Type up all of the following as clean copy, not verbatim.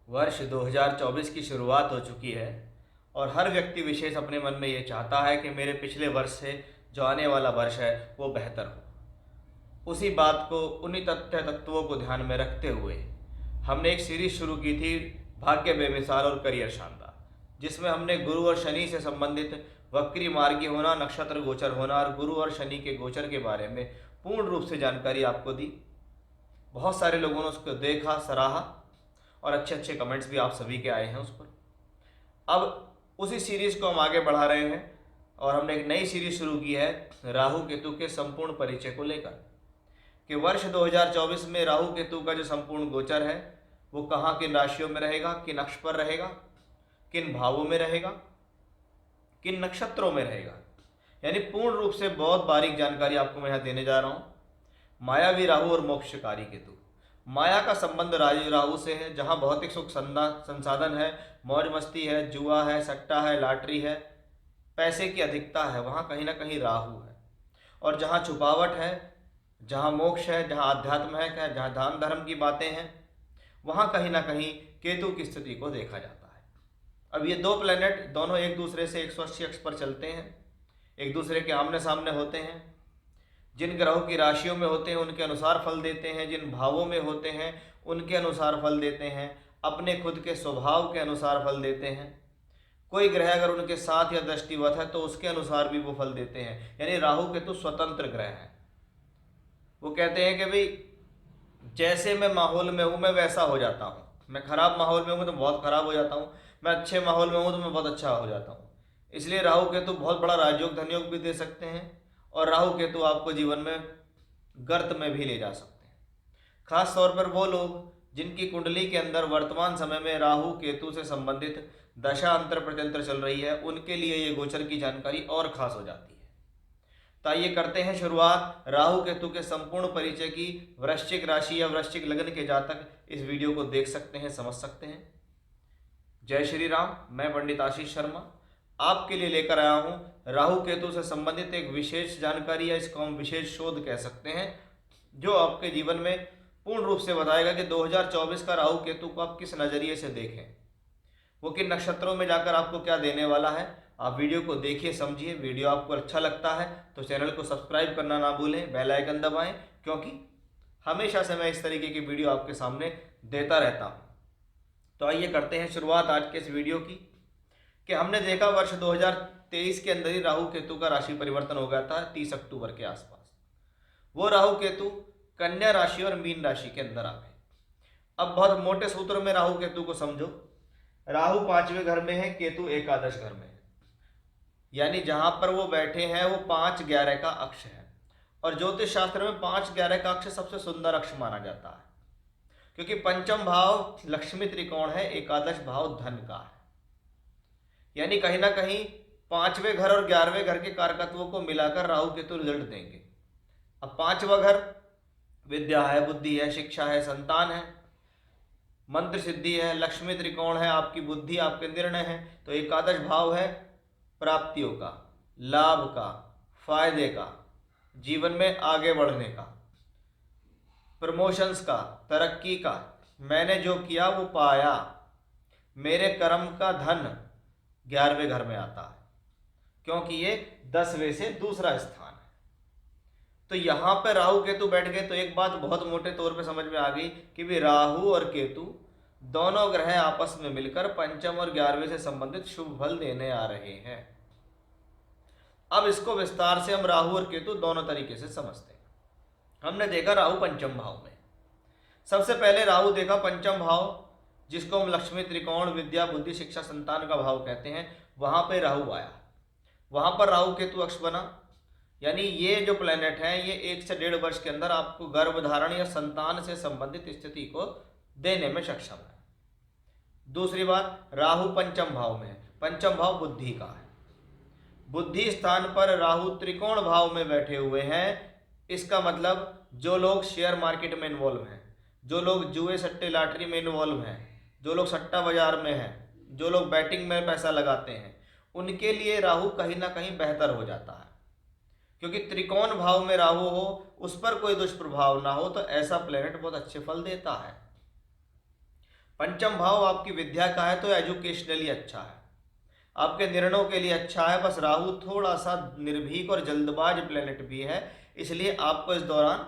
वर्ष 2024 की शुरुआत हो चुकी है और हर व्यक्ति विशेष अपने मन में ये चाहता है कि मेरे पिछले वर्ष से जो आने वाला वर्ष है वो बेहतर हो। उसी बात को, उन्हीं तथ्य तत्वों को ध्यान में रखते हुए हमने एक सीरीज शुरू की थी, भाग्य बेमिसाल और करियर शानदार, जिसमें हमने गुरु और शनि से संबंधित वक्री मार्गी होना, नक्षत्र गोचर होना और गुरु और शनि के गोचर के बारे में पूर्ण रूप से जानकारी आपको दी। बहुत सारे लोगों ने उसको देखा, सराहा और अच्छे अच्छे कमेंट्स भी आप सभी के आए हैं उस पर। अब उसी सीरीज को हम आगे बढ़ा रहे हैं और हमने एक नई सीरीज शुरू की है राहु केतु के संपूर्ण परिचय को लेकर, कि वर्ष 2024 में राहु केतु का जो संपूर्ण गोचर है वो कहाँ, किन राशियों में रहेगा, किन अक्ष पर रहेगा, किन भावों में रहेगा, किन नक्षत्रों में रहेगा, यानी पूर्ण रूप से बहुत बारीक जानकारी आपको मैं यहाँ देने जा रहा हूँ। मायावी राहु और मोक्षकारी केतु। माया का संबंध राहु से है, जहाँ भौतिक सुख संसाधन है, मौज मस्ती है, जुआ है, सट्टा है, लॉटरी है, पैसे की अधिकता है, वहाँ कहीं ना कहीं राहु है। और जहाँ छुपावट है, जहाँ मोक्ष है, जहाँ आध्यात्म है, जहाँ दान धर्म की बातें हैं, वहाँ कहीं ना कहीं केतु की स्थिति को देखा जाता है। अब ये दो प्लेनेट दोनों एक दूसरे से 180 अक्ष पर चलते हैं, एक दूसरे के आमने सामने होते हैं। जिन ग्रहों की राशियों में होते हैं उनके अनुसार फल देते हैं, जिन भावों में होते हैं उनके अनुसार फल देते हैं, अपने खुद के स्वभाव के अनुसार फल देते हैं। कोई ग्रह अगर उनके साथ या दृष्टिवत है तो उसके अनुसार भी वो फल देते हैं, यानी राहु केतु स्वतंत्र ग्रह हैं। वो कहते हैं कि भाई जैसे मैं माहौल में हूँ मैं वैसा हो जाता हूँ, मैं खराब माहौल में हूँ तो बहुत खराब हो जाता हूँ, मैं अच्छे माहौल में हूँ तो मैं बहुत अच्छा हो जाता हूँ। इसलिए राहु केतु बहुत बड़ा राजयोग धनयोग भी दे सकते हैं और राहु केतु आपको जीवन में गर्त में भी ले जा सकते हैं। खास तौर पर वो लोग जिनकी कुंडली के अंदर वर्तमान समय में राहु केतु से संबंधित दशा अंतर प्रत्यंतर चल रही है, उनके लिए ये गोचर की जानकारी और खास हो जाती है। तो आइए करते हैं शुरुआत राहु केतु के संपूर्ण परिचय की। वृश्चिक राशि या वृश्चिक लग्न के जातक इस वीडियो को देख सकते हैं, समझ सकते हैं। जय श्री राम। मैं पंडित आशीष शर्मा आपके लिए लेकर आया हूं राहु केतु से संबंधित एक विशेष जानकारी, या इसको हम विशेष शोध कह सकते हैं, जो आपके जीवन में पूर्ण रूप से बताएगा कि 2024 का राहु केतु को आप किस नज़रिए से देखें, वो किन नक्षत्रों में जाकर आपको क्या देने वाला है। आप वीडियो को देखिए, समझिए। वीडियो आपको अच्छा लगता है तो चैनल को सब्सक्राइब करना ना भूलें, बेल आइकन दबाएं, क्योंकि हमेशा से मैं इस तरीके की वीडियो आपके सामने देता रहता हूं। तो आइए करते हैं शुरुआत आज के इस वीडियो की, कि हमने देखा वर्ष 2023 के अंदर ही राहु केतु का राशि परिवर्तन हो गया था 30 अक्टूबर के आसपास। वो राहु केतु कन्या राशि और मीन राशि के अंदर आ गए। अब बहुत मोटे सूत्र में राहु केतु को समझो। राहु 5वें घर में है, केतु एकादश घर में है, यानी जहां पर वो बैठे हैं वो 5-11 का अक्ष है। और ज्योतिष शास्त्र में 5-11 का अक्ष सबसे सुंदर अक्ष माना जाता है, क्योंकि पंचम भाव लक्ष्मी त्रिकोण है, एकादश भाव धन का है, यानी कहीं ना कहीं 5वें घर और 11वें घर के कारकत्वों को मिलाकर राहु केतु रिजल्ट देंगे। अब 5वां घर विद्या है, बुद्धि है, शिक्षा है, संतान है, मंत्र सिद्धि है, लक्ष्मी त्रिकोण है, आपकी बुद्धि, आपके निर्णय है। तो एकादश भाव है प्राप्तियों का, लाभ का, फायदे का, जीवन में आगे बढ़ने का, प्रमोशंस का, तरक्की का। मैंने जो किया वो पाया, मेरे कर्म का धन 11वें घर में आता है, क्योंकि ये 10वें से दूसरा स्थान है। तो यहां पर राहु केतु बैठ गए तो एक बात बहुत मोटे तौर पे समझ में आ गई कि भी राहु और केतु दोनों ग्रह आपस में मिलकर पंचम और 11वें से संबंधित शुभ फल देने आ रहे हैं। अब इसको विस्तार से हम राहु और केतु दोनों तरीके से समझते हैं। हमने देखा राहु पंचम भाव में। सबसे पहले राहु देखा पंचम भाव, जिसको हम लक्ष्मी त्रिकोण, विद्या, बुद्धि, शिक्षा, संतान का भाव कहते हैं। वहां पर राहु आया, वहां पर राहु केतु अक्ष बना, यानी ये जो प्लेनेट हैं ये 1 से 1.5 वर्ष के अंदर आपको गर्भधारण या संतान से संबंधित स्थिति को देने में सक्षम है। दूसरी बात, राहु पंचम भाव में है, पंचम भाव बुद्धि का है। बुद्धि स्थान पर राहु त्रिकोण भाव में बैठे हुए हैं। इसका मतलब जो लोग शेयर मार्केट में इन्वॉल्व हैं, जो लोग जुए सट्टे लॉटरी में इन्वॉल्व हैं, जो लोग सट्टा बाजार में हैं, जो लोग बैटिंग में पैसा लगाते हैं, उनके लिए राहु कहीं ना कहीं बेहतर हो जाता है, क्योंकि त्रिकोण भाव में राहु हो, उस पर कोई दुष्प्रभाव ना हो, तो ऐसा प्लेनेट बहुत अच्छे फल देता है। पंचम भाव आपकी विद्या का है तो एजुकेशनली अच्छा है, आपके निर्णयों के लिए अच्छा है। बस राहु थोड़ा सा निर्भीक और जल्दबाज प्लेनेट भी है, इसलिए आपको इस दौरान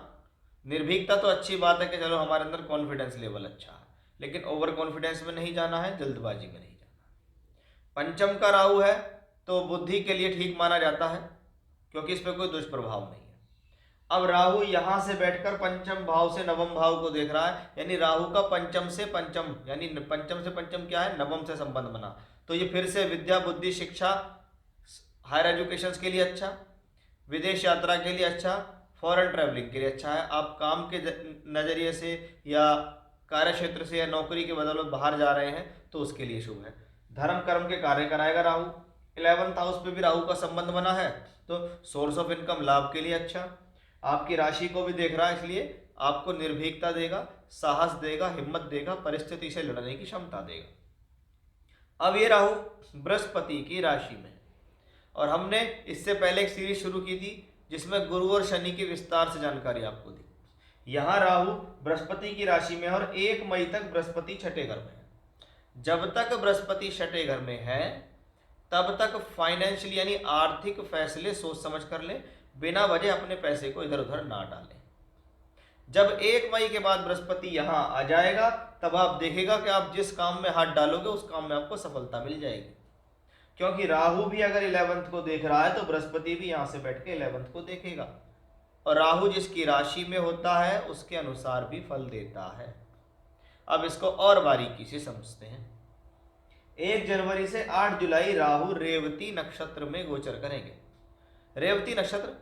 निर्भीकता तो अच्छी बात है कि चलो हमारे अंदर कॉन्फिडेंस लेवल अच्छा है, लेकिन ओवर कॉन्फिडेंस में नहीं जाना है, जल्दबाजी में नहीं जाना। पंचम का राहु है तो बुद्धि के लिए ठीक माना जाता है, क्योंकि इस पर कोई दुष्प्रभाव नहीं है। अब राहु यहां से बैठकर पंचम भाव से नवम भाव को देख रहा है, यानी राहु का पंचम से पंचम, यानी पंचम से पंचम क्या है, नवम से संबंध बना। तो ये फिर से विद्या, बुद्धि, शिक्षा, हायर एजुकेशन के लिए अच्छा, विदेश यात्रा के लिए अच्छा, फॉरेन ट्रैवलिंग के लिए अच्छा है। आप काम के नज़रिए से या कार्य क्षेत्र से या नौकरी के बदौलत बाहर जा रहे हैं तो उसके लिए शुभ है। धर्म कर्म के कार्य कराएगा राहु। 11th हाउस पे भी राहु का संबंध बना है, तो सोर्स ऑफ इनकम, लाभ के लिए अच्छा। आपकी राशि को भी देख रहा है, इसलिए आपको निर्भीकता देगा, साहस देगा, हिम्मत देगा, परिस्थिति से लड़ने की क्षमता देगा। अब ये राहु बृहस्पति की राशि में, और हमने इससे पहले एक सीरीज शुरू की थी जिसमें गुरु और शनि की विस्तार से जानकारी आपको दी। यहाँ राहु बृहस्पति की राशि में, और 1 मई तक बृहस्पति छठे घर में है। जब तक बृहस्पति छठे घर में है तब तक फाइनेंशियली यानी आर्थिक फैसले सोच समझ कर ले, बिना वजह अपने पैसे को इधर उधर ना डालें। जब 1 मई के बाद बृहस्पति यहाँ आ जाएगा तब आप देखेगा कि आप जिस काम में हाथ डालोगे उस काम में आपको सफलता मिल जाएगी, क्योंकि राहु भी अगर 11th को देख रहा है तो बृहस्पति भी यहाँ से बैठ के 11th को देखेगा, और राहु जिसकी राशि में होता है उसके अनुसार भी फल देता है। अब इसको और बारीकी से समझते हैं। 1 जनवरी से 8 जुलाई राहु रेवती नक्षत्र में गोचर करेंगे। रेवती नक्षत्र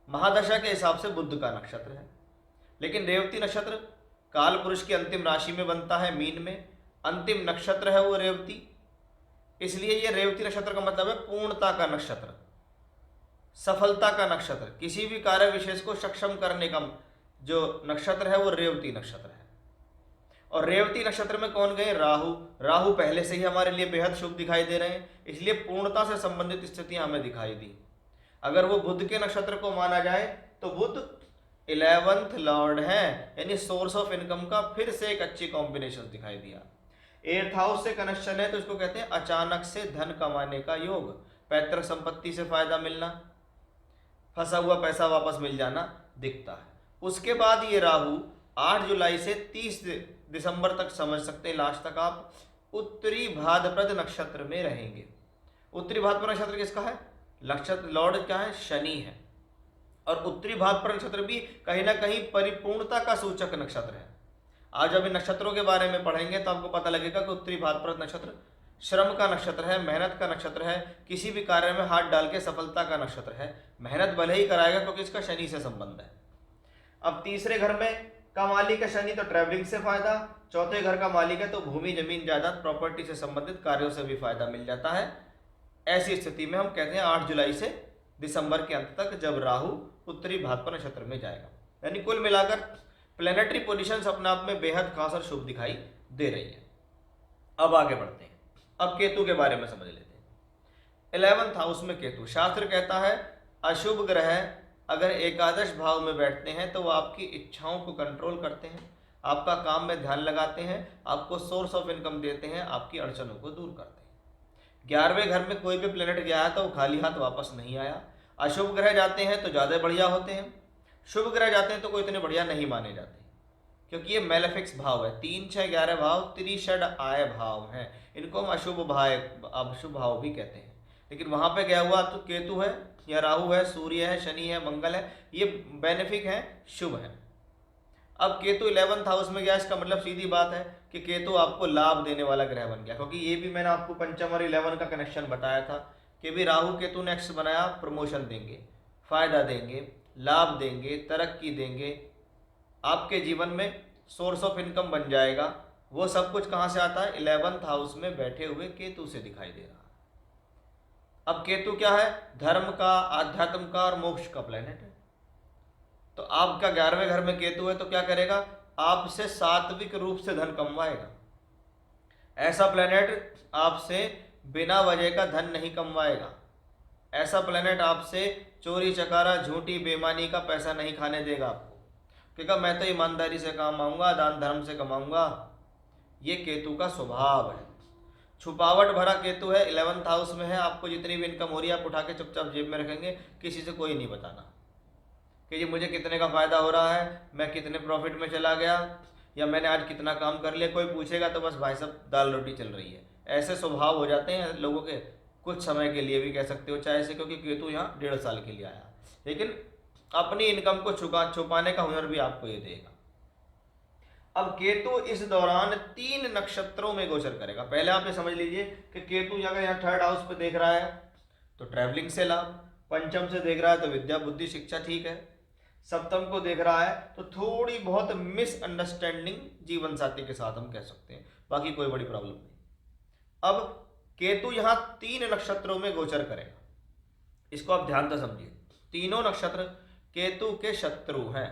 महादशा के हिसाब से बुध का नक्षत्र है, लेकिन रेवती नक्षत्र काल पुरुष की अंतिम राशि में बनता है, मीन में। अंतिम नक्षत्र है वो रेवती, इसलिए ये रेवती नक्षत्र का मतलब है पूर्णता का नक्षत्र, सफलता का नक्षत्र, किसी भी कार्य विशेष को सक्षम करने का जो नक्षत्र है वो रेवती नक्षत्र है। और रेवती नक्षत्र में कौन गए, राहु। राहु पहले से ही हमारे लिए बेहद शुभ दिखाई दे रहे हैं, इसलिए पूर्णता से संबंधित स्थितियां हमें दिखाई दी। अगर वो बुध के नक्षत्र को माना जाए तो बुध 11th लॉर्ड है, यानी सोर्स ऑफ इनकम का फिर से एक अच्छी कॉम्बिनेशन दिखाई दिया। 8th हाउस से कनेक्शन है तो इसको कहते हैं अचानक से धन कमाने का योग, पैतृक संपत्ति से फायदा मिलना, फंसा हुआ पैसा वापस मिल जाना दिखता है। उसके बाद ये राहु 8 जुलाई से 30 दिसंबर तक समझ सकते हैं, लास्ट तक आप उत्तरी भाद्रपद नक्षत्र में रहेंगे। उत्तरी भाद्रपद नक्षत्र किसका है, नक्षत्र लॉर्ड क्या है, शनि है, और उत्तरी भाद्रपद नक्षत्र भी कहीं ना कहीं परिपूर्णता का सूचक नक्षत्र है। आज जब इन नक्षत्रों के बारे में पढ़ेंगे तो आपको पता लगेगा कि उत्तरी भाद्रपद नक्षत्र श्रम का नक्षत्र है, मेहनत का नक्षत्र है, किसी भी कार्य में हाथ डाल के सफलता का नक्षत्र है। मेहनत भले ही कराएगा क्योंकि इसका शनि से संबंध है। अब तीसरे घर में का मालिक है शनि, तो ट्रैवलिंग से फायदा। चौथे घर का मालिक है तो भूमि, जमीन, जायदाद, प्रॉपर्टी से संबंधित कार्यों से भी फायदा मिल जाता है। ऐसी स्थिति में हम कहते हैं 8 जुलाई से दिसंबर के अंत तक जब राहु उत्तरी भाद्रपद नक्षत्र में जाएगा, यानी कुल मिलाकर प्लेनेटरी पोजीशंस अपने आप में बेहद खास और शुभ दिखाई दे रही है। अब आगे बढ़ते हैं, अब केतु के बारे में समझ लेते हैं। 11th हाउस में केतु, शास्त्र कहता है अशुभ ग्रह अगर एकादश भाव में बैठते हैं तो वो आपकी इच्छाओं को कंट्रोल करते हैं, आपका काम में ध्यान लगाते हैं, आपको सोर्स ऑफ इनकम देते हैं, आपकी अड़चनों को दूर करते हैं। 11वें घर में कोई भी प्लेनेट गया है तो वो खाली हाथ वापस नहीं आया। अशुभ ग्रह जाते हैं तो ज़्यादा बढ़िया होते हैं, शुभ ग्रह जाते हैं तो कोई इतने बढ़िया नहीं माने जाते, क्योंकि ये मेलेफिक्स भाव है। 3, 6, 11 भाव त्रिषड आय भाव हैं, इनको हम अशुभ भाव भी कहते हैं। लेकिन वहाँ पे गया हुआ तो केतु है या राहु है, सूर्य है, शनि है, मंगल है, ये बेनिफिक है, शुभ है। अब केतु 11th हाउस में गया, इसका मतलब सीधी बात है कि केतु आपको लाभ देने वाला ग्रह बन गया, क्योंकि ये भी मैंने आपको पंचम और 11 का कनेक्शन बताया था कि भी राहु केतु नेक्स्ट बनाया, प्रमोशन देंगे, फायदा देंगे, लाभ देंगे, तरक्की देंगे, आपके जीवन में सोर्स ऑफ इनकम बन जाएगा। वो सब कुछ कहाँ से आता है, 11th हाउस में बैठे हुए केतु से दिखाई दे रहा है। अब केतु क्या है, धर्म का, आध्यात्म का और मोक्ष का प्लेनेट है। तो आपका 11वें घर में केतु है तो क्या करेगा, आपसे सात्विक रूप से धन कमवाएगा। ऐसा प्लेनेट आपसे बिना वजह का धन नहीं कमवाएगा। ऐसा प्लेनेट आपसे चोरी चकारा, झूठी बेईमानी का पैसा नहीं खाने देगा आपको, क्योंकि मैं तो ईमानदारी से कमाऊंगा, दान धर्म से कमाऊंगा। ये केतु का स्वभाव है। छुपावट भरा केतु है, 11th हाउस में है। आपको जितनी भी इनकम हो रही है आप उठा के चुपचाप जेब में रखेंगे, किसी से कोई नहीं बताना कि जी मुझे कितने का फ़ायदा हो रहा है, मैं कितने प्रॉफिट में चला गया, या मैंने आज कितना काम कर लिया। कोई पूछेगा तो बस भाई साहब दाल रोटी चल रही है। ऐसे स्वभाव हो जाते हैं लोगों के, कुछ समय के लिए भी कह सकते हो चाहे से, क्योंकि केतु यहाँ 1.5 साल के लिए आया, लेकिन अपनी इनकम को छुपाने का हुनर भी आपको ये देगा। अब केतु इस दौरान 3 नक्षत्रों में गोचर करेगा। पहले आप ये समझ लीजिए कि केतु अगर यहाँ 3rd हाउस पे देख रहा है तो ट्रैवलिंग से लाभ, पंचम से देख रहा है तो विद्या बुद्धि शिक्षा ठीक है, सप्तम को देख रहा है तो थोड़ी बहुत मिसअंडरस्टैंडिंग जीवन साथी के साथ हम कह सकते हैं, बाकी कोई बड़ी प्रॉब्लम नहीं। अब केतु यहाँ 3 नक्षत्रों में गोचर करेगा, इसको आप ध्यान से समझिए। तीनों नक्षत्र केतु के शत्रु हैं,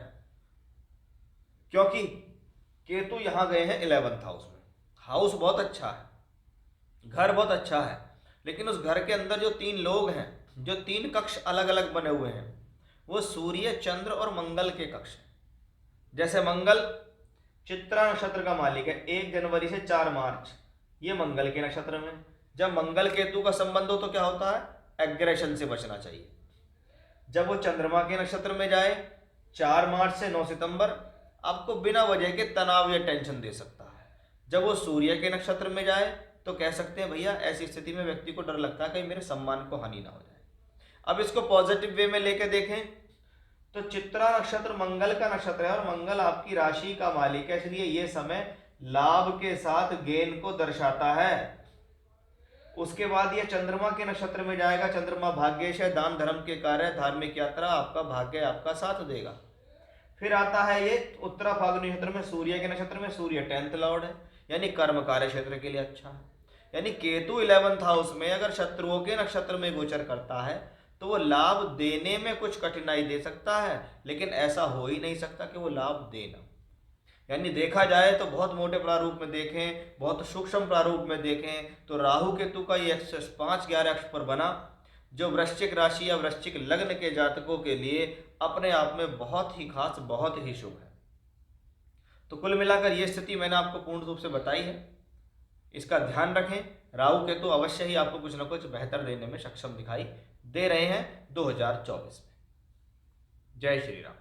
क्योंकि केतु यहां गए हैं 11th हाउस में। हाउस बहुत अच्छा है, घर बहुत अच्छा है, लेकिन उस घर के अंदर जो 3 लोग हैं, जो 3 कक्ष अलग अलग बने हुए हैं, वो सूर्य चंद्र और मंगल के कक्ष हैं। जैसे मंगल चित्रा नक्षत्र का मालिक है, 1 जनवरी से 4 मार्च ये मंगल के नक्षत्र में। जब मंगल केतु का संबंध हो तो क्या होता है, एग्रेशन से बचना चाहिए। जब वो चंद्रमा के नक्षत्र में जाए 4 मार्च से 9 सितंबर, आपको बिना वजह के तनाव या टेंशन दे सकता है। जब वो सूर्य के नक्षत्र में जाए तो कह सकते हैं भैया ऐसी स्थिति में व्यक्ति को डर लगता है कहीं मेरे सम्मान को हानि ना हो जाए। अब इसको पॉजिटिव वे में लेके देखें तो चित्रा नक्षत्र मंगल का नक्षत्र है और मंगल आपकी राशि का मालिक है, इसलिए ये समय लाभ के साथ गेन को दर्शाता है। उसके बाद ये चंद्रमा के नक्षत्र में जाएगा, चंद्रमा भाग्येश है, दान धर्म के कार्य, धार्मिक यात्रा, आपका भाग्य आपका साथ देगा। फिर आता है ये उत्तरा फाल्गुनी नक्षत्र में, सूर्य के नक्षत्र में, सूर्य 10th लॉर्ड है, यानी कर्म कार्य क्षेत्र के लिए अच्छा है। यानी केतु 11th हाउस में अगर शत्रुओं के नक्षत्र में गोचर करता है तो वो लाभ देने में कुछ कठिनाई दे सकता है, लेकिन ऐसा हो ही नहीं सकता कि वो लाभ देना। यानी देखा जाए तो बहुत मोटे प्रारूप में देखें, बहुत सूक्ष्म प्रारूप में देखें तो राहु केतु का ये एक्सेस 5-11 अक्ष पर बना, जो वृश्चिक राशि या वृश्चिक लग्न के जातकों के लिए अपने आप में बहुत ही खास, बहुत ही शुभ है। तो कुल मिलाकर ये स्थिति मैंने आपको पूर्ण रूप से बताई है, इसका ध्यान रखें। राहु केतु अवश्य ही आपको कुछ न कुछ बेहतर देने में सक्षम दिखाई दे रहे हैं 2024 में। जय श्री राम।